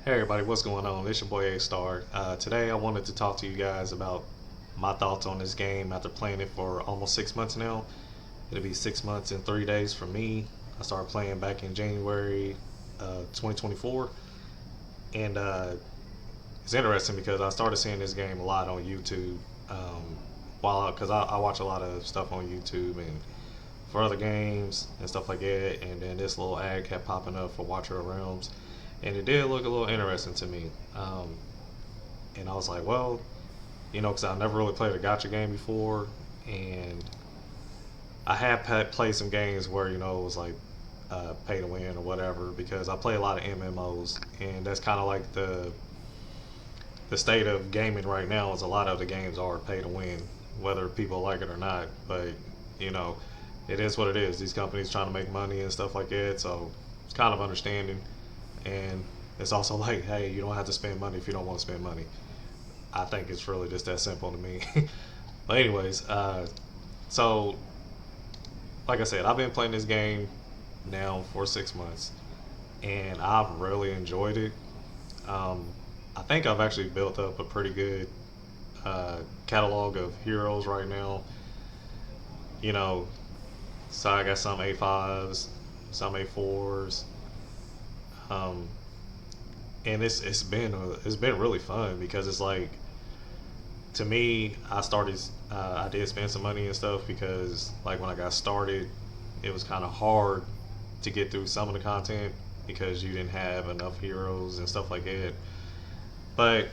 Hey everybody, what's going on? It's your boy A Star. Today I wanted to talk to you guys about my thoughts on this game after playing it for almost 6 months now. It'll be 6 months and 3 days for me. I started playing back in January 2024, and it's interesting because I started seeing this game a lot on YouTube. Because I watch a lot of stuff on YouTube and for other games and stuff like that, and then this little ad kept popping up for Watcher of Realms, and it did look a little interesting to me. And I was like, well, because I never really played a gotcha game before, and I have played some games where it was like pay to win or whatever because I play a lot of MMOs, and that's kind of like the state of gaming right now. Is a lot of the games are pay to win, whether people like it or not. But you know, it is what it is. These companies trying to make money and stuff like that, so it's kind of understanding. And it's also like, hey, you don't have to spend money if you don't want to spend money. I think it's really just that simple to me. But anyways, so like I said, I've been playing this game now for 6 months, and I've really enjoyed it. Um, I think I've actually built up a pretty good catalog of heroes right now. You know, so I got some A5s, some A4s, um, and it's been really fun because it's like to me, I did spend some money and stuff because like when I got started, it was kind of hard to get through some of the content because you didn't have enough heroes and stuff like that. But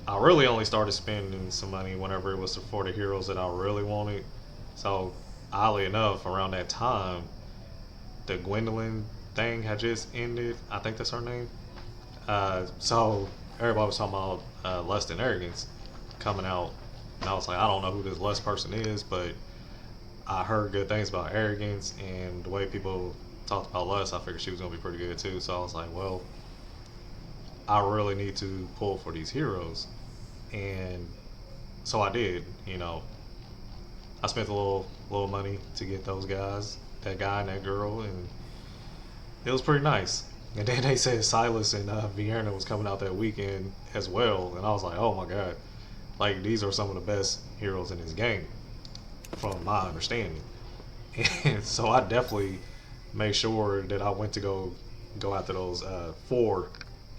I really only started spending some money whenever it was for the heroes that I really wanted. So oddly enough, around that time, the Gwendolyn thing had just ended. I think that's her name. So everybody was talking about Lust and Arrogance coming out, and I was like, I don't know who this Lust person is, but I heard good things about Arrogance, and the way people talked about Lust, I figured she was gonna be pretty good too. So I was like, well, I really need to pull for these heroes, and so I did. I spent a little money to get those guys, that guy and that girl, and it was pretty nice. And then they said Silas and Vienna was coming out that weekend as well, and I was like, oh my god, like these are some of the best heroes in this game, from my understanding. And so I definitely made sure that I went to go after those four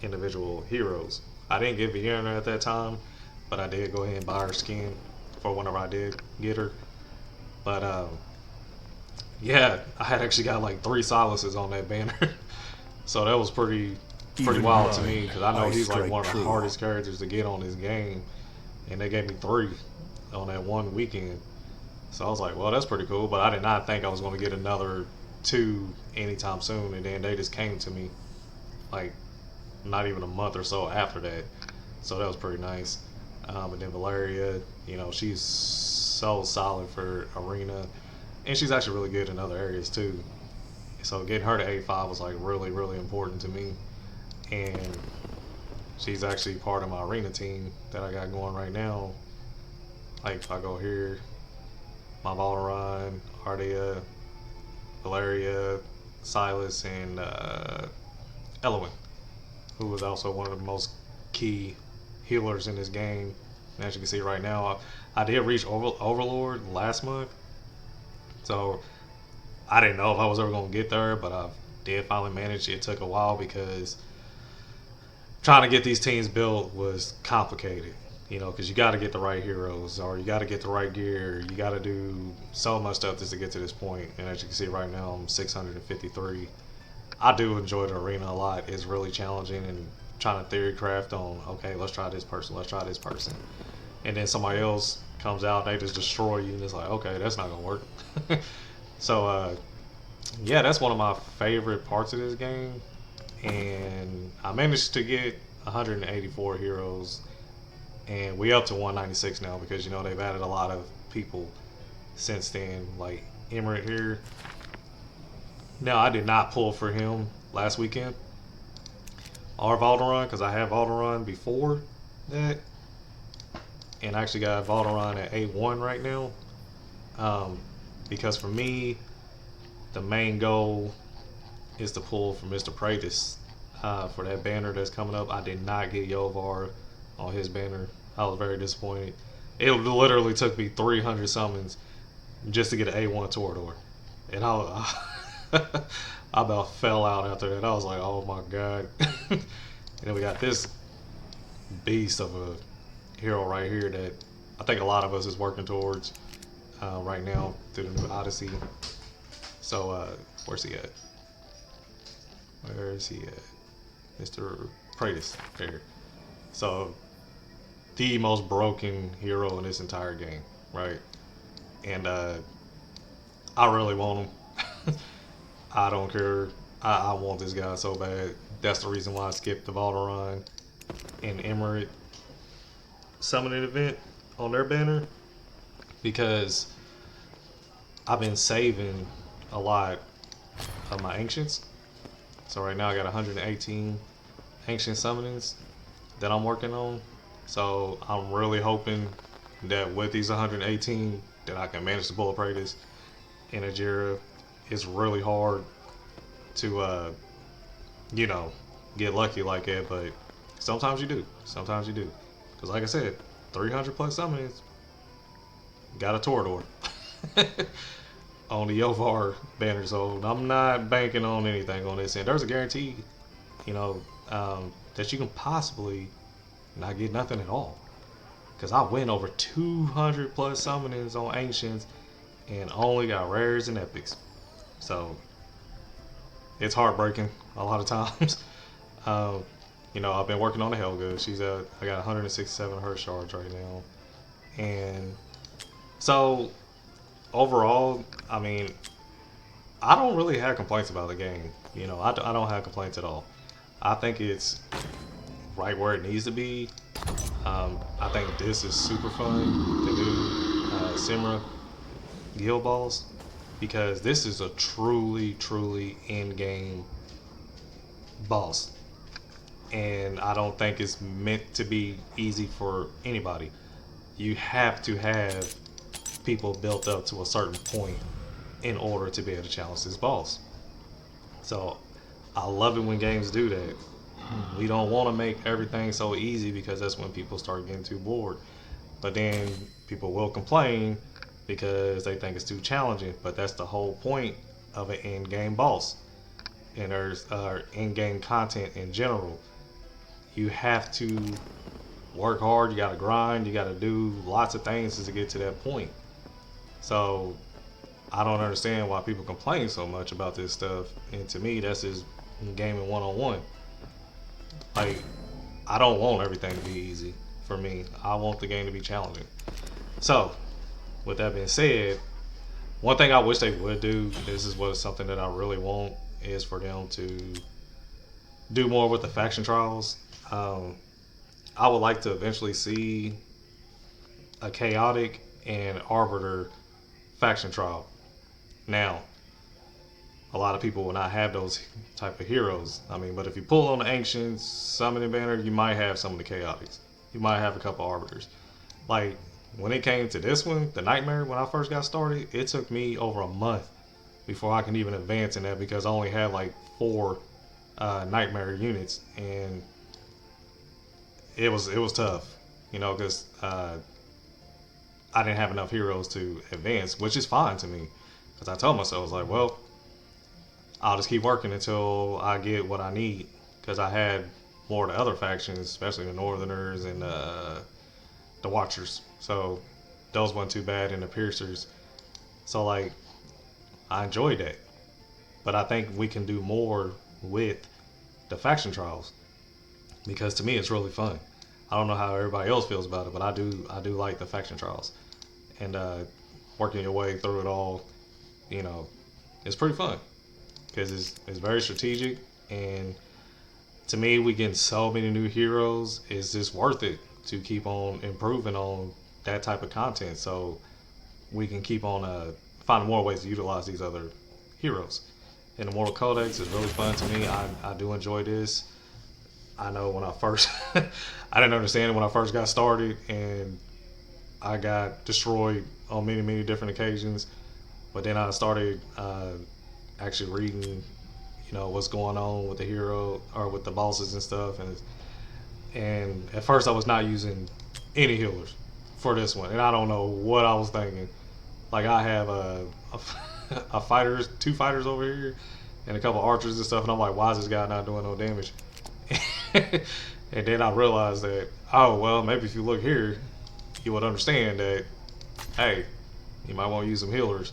individual heroes. I didn't get Vienna at that time, but I did go ahead and buy her skin for whenever I did get her. But yeah, I had actually got like three Silences on that banner, so that was pretty Even wild to my me because I know eyes he's like strike one of the true. hardest characters to get on this game, and they gave me three on that one weekend. So I was like, well, that's pretty cool, but I did not think I was going to get another two anytime soon, and then they just came to me like not even a month or so after that. So that was pretty nice. And then Valeria, she's so solid for arena, and she's actually really good in other areas too. So getting her to A5 was like really, really important to me, and she's actually part of my arena team that I got going right now. Like if I go here, my Valderon, Ardea, Valeria, Silas, and Elowen, who was also one of the most key healers in this game. And as you can see right now, I did reach Overlord last month, so I didn't know if I was ever going to get there, but I did finally manage. It took a while because trying to get these teams built was complicated. Because you got to get the right heroes, or you got to get the right gear. You got to do so much stuff just to get to this point. And as you can see right now, I'm 653. I do enjoy the arena a lot. It's really challenging and trying to theory craft on, okay, let's try this person, let's try this person. And then somebody else comes out and they just destroy you, and it's like, okay, that's not going to work. So, yeah, that's one of my favorite parts of this game. And I managed to get 184 heroes, and we up to 196 now because they've added a lot of people since then, like Emirate here. Now I did not pull for him last weekend or Valderon because I had Valderon before that, and I actually got Valderon at A1 right now. Um, because for me, the main goal is to pull for Mr. Praetus for that banner that's coming up. I did not get Yovar on his banner. I was very disappointed. It literally took me 300 summons just to get an A1 Torador. And I about fell out after that. I was like, oh my god. And then we got this beast of a hero right here that I think a lot of us is working towards right now through the new Odyssey. So where's he at? Where is he at? Mr. Praetus there. So the most broken hero in this entire game, right? And I really want him. I don't care. I want this guy so bad. That's the reason why I skipped the Valderon and Emirate summoning event on their banner, because I've been saving a lot of my ancients. So right now I got 118 ancient summonings that I'm working on. So I'm really hoping that with these 118 that I can manage to pull a Praetus in a Jira. It's really hard to get lucky like that, but sometimes you do. Sometimes you do. Because like I said, 300 plus summonings, got a Torador on the Yovar banner, so I'm not banking on anything on this end. There's a guarantee, that you can possibly not get nothing at all. Because I went over 200 plus summonings on Ancients and only got rares and epics. So it's heartbreaking a lot of times. I've been working on the Helga. I got 167 her shards right now. And so overall, I mean, I don't really have complaints about the game. I don't have complaints at all. I think it's right where it needs to be. I think this is super fun, the new Simra Guild Balls, because this is a truly in-game boss. And I don't think it's meant to be easy for anybody. You have to have people built up to a certain point in order to be able to challenge this boss. So I love it when games do that. We don't want to make everything so easy, because that's when people start getting too bored. But then people will complain because they think it's too challenging. But that's the whole point of an in-game boss. And there's in-game content in general. You have to work hard, you gotta grind, you gotta do lots of things to get to that point. So I don't understand why people complain so much about this stuff. And to me, that's just gaming one-on-one. Like, I don't want everything to be easy for me. I want the game to be challenging. So, with that being said, one thing I wish they would do, this is something that I really want, is for them to do more with the faction trials. I would like to eventually see a chaotic and arbiter faction trial. Now, a lot of people will not have those type of heroes. I mean, but if you pull on the Ancients summoning banner, you might have some of the chaotics. You might have a couple arbiters. Like, when it came to this one, the Nightmare, when I first got started, it took me over a month before I can even advance in that, because I only had like 4 Nightmare units, and it was tough, because I didn't have enough heroes to advance, which is fine to me, because I told myself, I was like, well, I'll just keep working until I get what I need, because I had more of the other factions, especially the Northerners and the Watchers. So those weren't too bad, and the Piercers. So like, I enjoyed that, but I think we can do more with the faction trials, because to me it's really fun. I don't know how everybody else feels about it, but I do like the faction trials, and working your way through it all, it's pretty fun, because it's very strategic, and to me, we getting so many new heroes. It's just worth it to keep on improving on that type of content, so we can keep on finding more ways to utilize these other heroes. And the Mortal Codex is really fun to me. I do enjoy this. I know when I first, I didn't understand it when I first got started, and I got destroyed on many different occasions. But then I started actually reading, what's going on with the hero or with the bosses and stuff. And at first I was not using any healers for this one, and I don't know what I was thinking. Like I have a fighters, 2 fighters over here, and a couple archers and stuff, and I'm like, why is this guy not doing no damage? And then I realized that, oh well, maybe if you look here, you would understand that, hey, you might want to use some healers.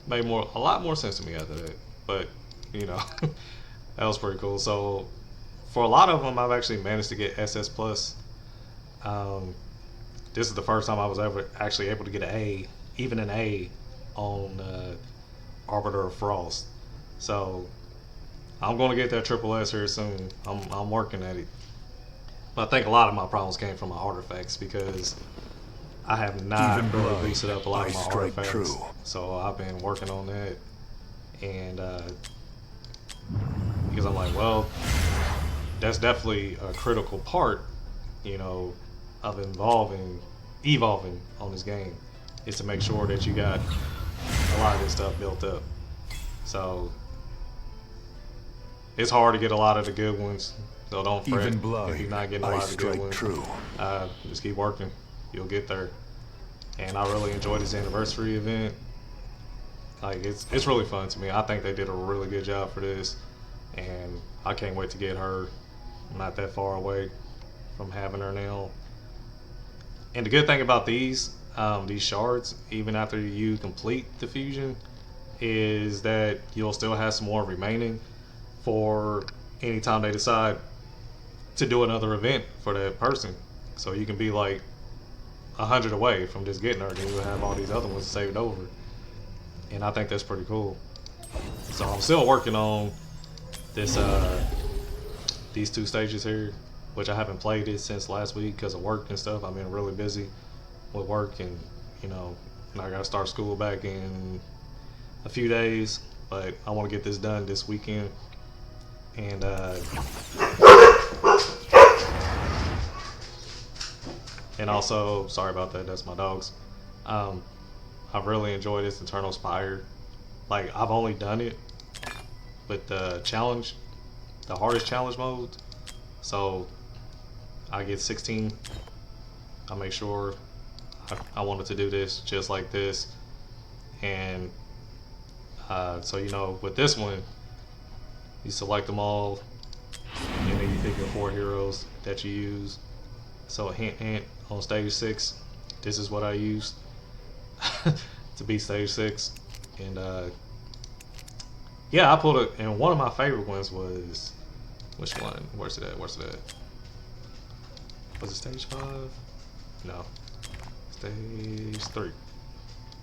Made a lot more sense to me after that. But that was pretty cool. So for a lot of them, I've actually managed to get SS plus. This is the first time I was ever actually able to get an A, even an A, on Arbiter of Frost. So I'm going to get that triple S here soon. I'm working at it. But I think a lot of my problems came from my artifacts because I have not really boosted up a lot of my artifacts. True. So I've been working on that. And because I'm like, well, that's definitely a critical part, of evolving on this game, is to make sure that you got a lot of this stuff built up. So it's hard to get a lot of the good ones, so don't fret if you're not getting a lot of the good ones. True. Just keep working, you'll get there. And I really enjoyed this anniversary event. Like it's really fun to me. I think they did a really good job for this, and I can't wait to get her. I'm not that far away from having her now. And the good thing about these shards, even after you complete the fusion, is that you'll still have some more remaining for any time they decide to do another event for that person. So you can be like 100 away from just getting her, then you'll have all these other ones saved over. And I think that's pretty cool. So I'm still working on this these 2 stages here, which I haven't played it since last week because of work and stuff. I've been really busy with work, and I gotta start school back in a few days, but I want to get this done this weekend. And also, sorry about that, that's my dogs. I've really enjoyed this Eternal Spire. Like, I've only done it with the challenge, the hardest challenge mode. So I get 16. I make sure I wanted to do this just like this. And so with this one, you select them all, and then you pick your 4 heroes that you use. So hint on stage 6, this is what I used to beat stage 6. And yeah, I pulled it, and one of my favorite ones was, which one? Where's it at? Was it stage 5? No, stage 3.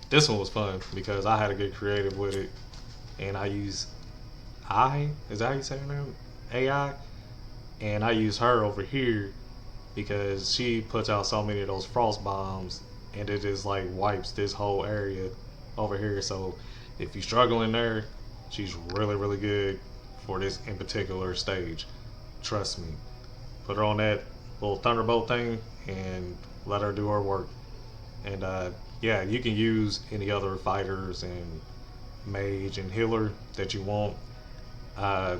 This one was fun because I had to get creative with it, and I use is that how you say her name? AI? And I use her over here because she puts out so many of those frost bombs, and it just like wipes this whole area over here. So if you're struggling there, she's really, really good for this in particular stage. Trust me. Put her on that little thunderbolt thing and let her do her work. And yeah, you can use any other fighters and mage and healer that you want. I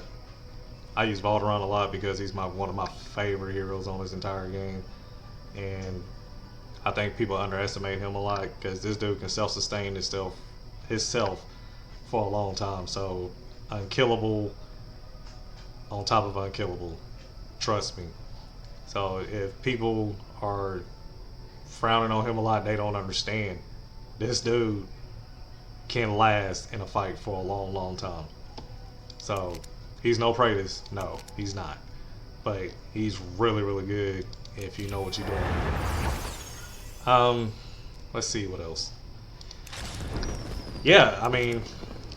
use Valderon a lot because he's one of my favorite heroes on this entire game, and I think people underestimate him a lot because this dude can self-sustain himself for a long time. So unkillable on top of unkillable, trust me. So if people are frowning on him a lot, they don't understand. This dude can last in a fight for a long, long time. So he's no Praetus, no, he's not. But he's really, really good if you know what you're doing. Let's see what else. Yeah, I mean,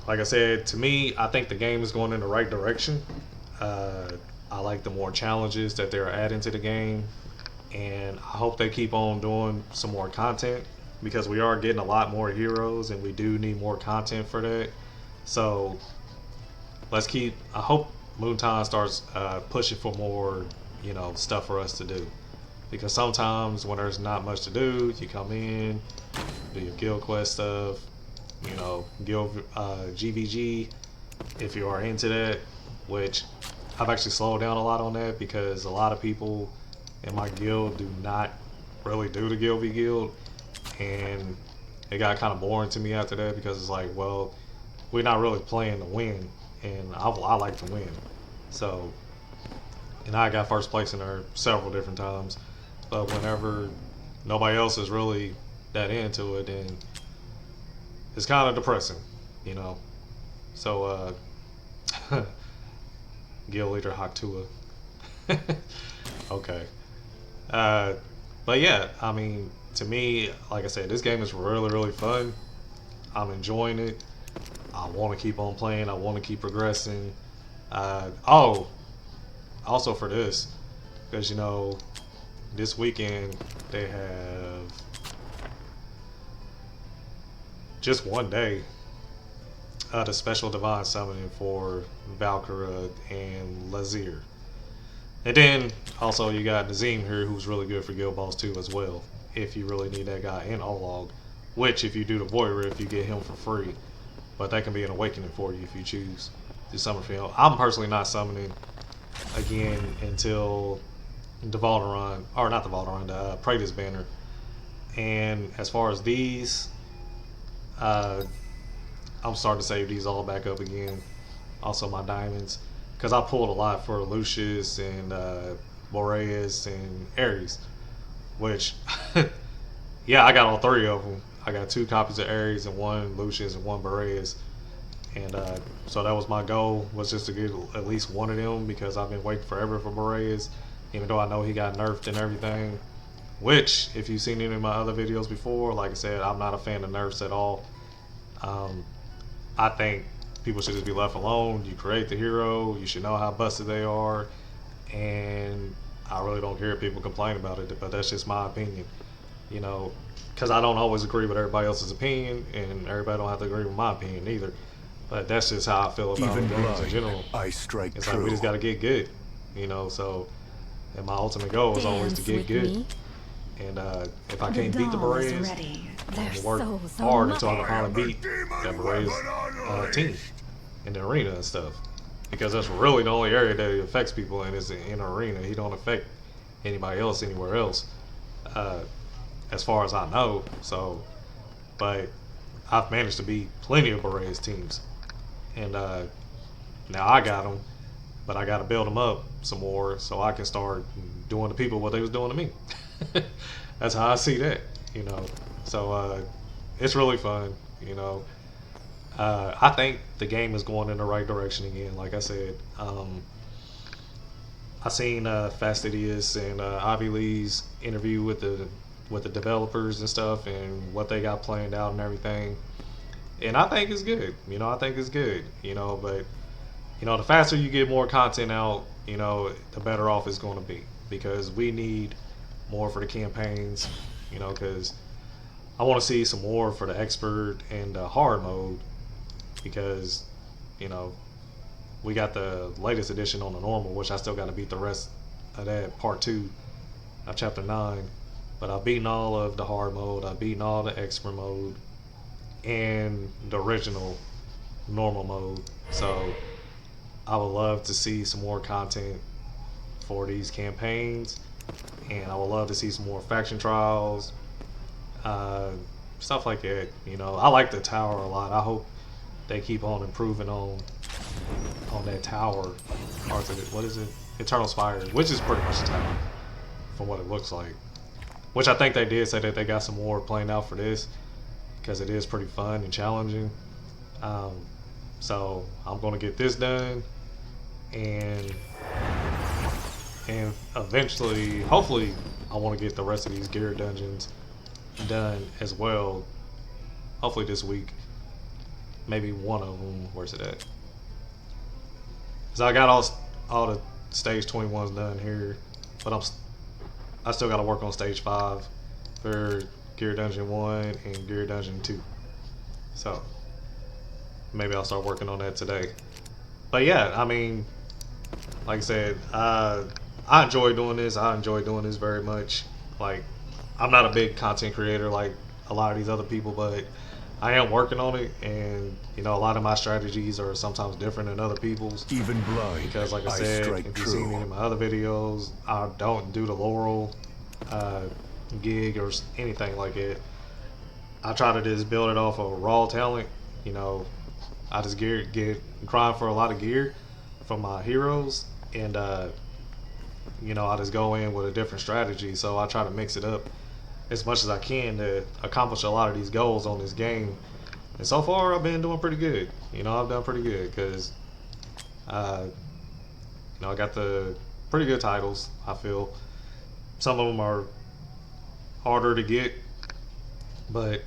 like I said, to me, I think the game is going in the right direction. I like the more challenges that they're adding to the game, and I hope they keep on doing some more content because we are getting a lot more heroes, and we do need more content for that. So I hope Moontime starts pushing for more, stuff for us to do. Because sometimes when there's not much to do, you come in, do your guild quest stuff, guild GVG, if you are into that, which I've actually slowed down a lot on that because a lot of people in my guild do not really do the guild v guild, and it got kind of boring to me after that because it's like, well, we're not really playing to win, and I like to win. So, and I got first place in there several different times, but whenever nobody else is really that into it, then it's kind of depressing, you know. So, guild leader Haktua. Okay. Uh, but yeah, I mean, to me, like I said, this game is really, really fun. I'm enjoying it. I want to keep on playing. I want to keep progressing. Oh, also for this, because you know, this weekend they have just one day the special divine summoning for Valkyra and Lazir. And then also you got Nazim here, who's really good for Guild Balls too as well. If you really need that guy in Olog, which if you do the Void Rift, you get him for free. But that can be an awakening for you if you choose to summon for him. I'm personally not summoning again until the Valderon, or not the Valderon, the Praetus banner. And as far as these, I'm starting to save these all back up again. Also my diamonds, because I pulled a lot for Lucius and Boreas and Ares, which yeah, I got all three of them. I got 2 copies of Ares and 1 Lucius and 1 Boreas, and so that was my goal, was just to get at least one of them, because I've been waiting forever for Boreas, even though I know he got nerfed and everything. Which, if you've seen any of my other videos before, like I said, I'm not a fan of nerfs at all. I think people should just be left alone. You create the hero, you should know how busted they are, and I really don't care if people complain about it, but that's just my opinion, you know, because I don't always agree with everybody else's opinion, and everybody don't have to agree with my opinion either. But that's just how I feel about games in general. I strike it's true. like we just got to get good, you know. So, and my ultimate goal is always to get good. Me. And if I can't beat the Berets, I'm gonna work hard until I can finally beat that Berets team in the arena and stuff. Because that's really the only area that it affects people in, is in the arena. He don't affect anybody else anywhere else, as far as I know. So, but I've managed to beat plenty of Berets teams, and now I got them, but I got to build them up some more so I can start doing to people what they was doing to me. That's how I see that, you know. So it's really fun, you know. I think the game is going in the right direction again. Like I said, I seen Fastidious and Ivy Lee's interview with the developers and stuff, and what they got planned out and everything. And I think it's good. You know, I think it's good. You know, but you know, the faster you get more content out, you know, the better off it's going to be, because we need more for the campaigns. You know, because I want to see some more for the expert and hard mode, because you know, we got the latest edition on the normal, which I still got to beat the rest of that part 2 of chapter 9. But I've beaten all of the hard mode, I've beaten all the expert mode, and the original normal mode. So I would love to see some more content for these campaigns, and I would love to see some more faction trials, stuff like that. You know, I like the tower a lot. I hope they keep on improving on that tower. Or what is it? Eternal Spire, which is pretty much a tower from what it looks like. Which I think they did say that they got some more planned out for this, because it is pretty fun and challenging. So I'm gonna get this done, and eventually, hopefully, I want to get the rest of these gear dungeons done as well. Hopefully this week, maybe one of them. Where's it at? So I got all the stage 21s done here, but I still got to work on stage 5 for Gear Dungeon 1 and Gear Dungeon 2. So maybe I'll start working on that today. But yeah, I mean, like I said, I enjoy doing this. I enjoy doing this very much. Like, I'm not a big content creator like a lot of these other people, but I am working on it, and you know, a lot of my strategies are sometimes different than other people's. Even blind, Because, like I I said, strike if you've seen any true. of my other videos, I don't do the Laurel uh, gig or anything like it. I try to just build it off of raw talent. You know, I just get grind for a lot of gear from my heroes, and you know, I just go in with a different strategy. So I try to mix it up as much as I can to accomplish a lot of these goals on this game. And so far, I've been doing pretty good. You know, I've done pretty good because uh, you know, I got the pretty good titles. I feel some of them are harder to get, but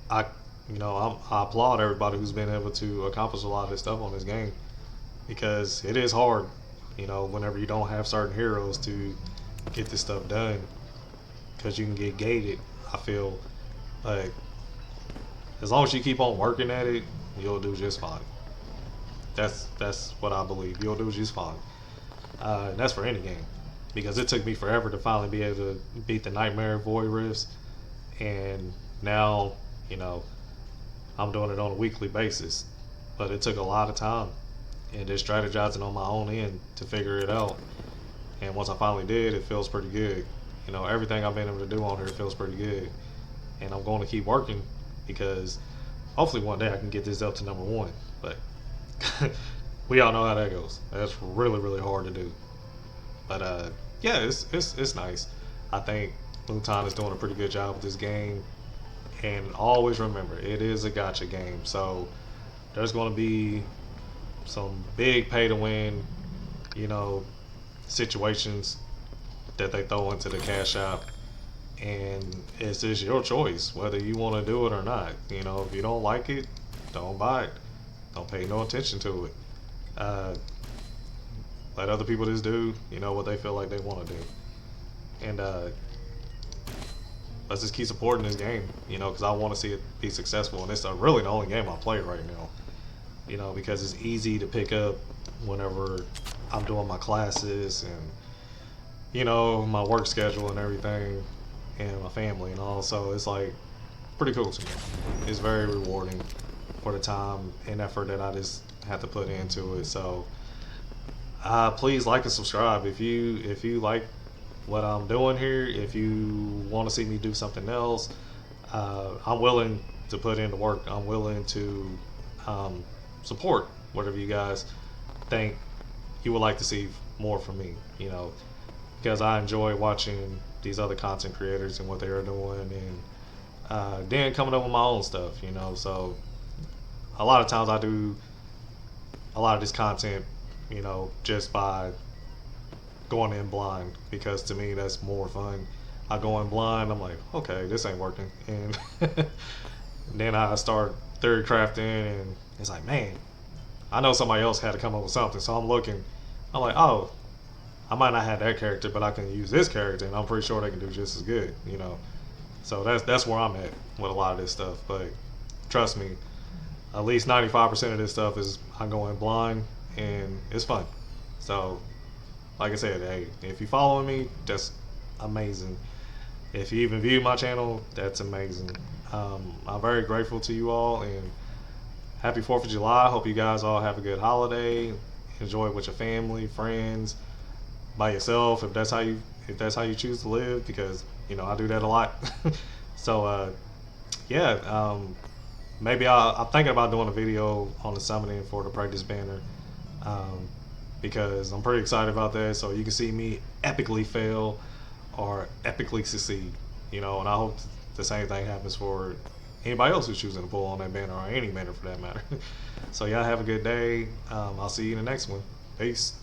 I, you know, I applaud everybody who's been able to accomplish a lot of this stuff on this game because it is hard. You know, whenever you don't have certain heroes to get this stuff done, because you can get gated. I feel, but as long as you keep on working at it, you'll do just fine. That's what I believe. You'll do just fine. And that's for any game, because it took me forever to finally be able to beat the Nightmare Void Rifts, and now, you know, I'm doing it on a weekly basis. But it took a lot of time and just strategizing on my own end to figure it out. And once I finally did, it feels pretty good. You know, everything I've been able to do on here feels pretty good. And I'm going to keep working because hopefully one day I can get this up to number one. But we all know how that goes. That's really, really hard to do. But yeah, it's nice. I think Luton is doing a pretty good job with this game. And always remember, it is a gotcha game. So there's going to be some big pay to win, you know, situations that they throw into the cash app. And it's just your choice whether you want to do it or not. You know, if you don't like it, don't buy it. Don't pay no attention to it. Uh, let other people just do, you know, what they feel like they want to do. And let's just keep supporting this game, you know, because I want to see it be successful. And it's really the only game I play right now, you know, because it's easy to pick up whenever I'm doing my classes and, you know, my work schedule and everything, and my family and all. So it's like pretty cool to me. It's very rewarding for the time and effort that I just had to put into it. So please like and subscribe if you like what I'm doing here. If you want to see me do something else, I'm willing to put in the work. I'm willing to support whatever you guys think you would like to see more from me. You know, because I enjoy watching these other content creators and what they are doing, and then coming up with my own stuff. You know, so a lot of times I do a lot of this content, you know, just by going in blind, because to me that's more fun. I go in blind, I'm like, okay, this ain't working, and then I start theory crafting, and it's like, man, I know somebody else had to come up with something, so I'm looking, I'm like, oh, I might not have that character, but I can use this character, and I'm pretty sure they can do just as good, you know. So that's where I'm at with a lot of this stuff. But trust me, at least 95% of this stuff is I go in blind, and it's fun. So like I said, hey, if you following me, that's amazing. If you even view my channel, that's amazing. I'm very grateful to you all, and happy 4th of July. Hope you guys all have a good holiday. Enjoy it with your family, friends, by yourself, if that's how you choose to live, because you know I do that a lot. So yeah, maybe I'm thinking about doing a video on the summoning for the practice banner, um, because I'm pretty excited about that. So you can see me epically fail or epically succeed, you know. And I hope the same thing happens for anybody else who's choosing to pull on that banner, or any banner for that matter. So y'all have a good day. I'll see you in the next one. Peace.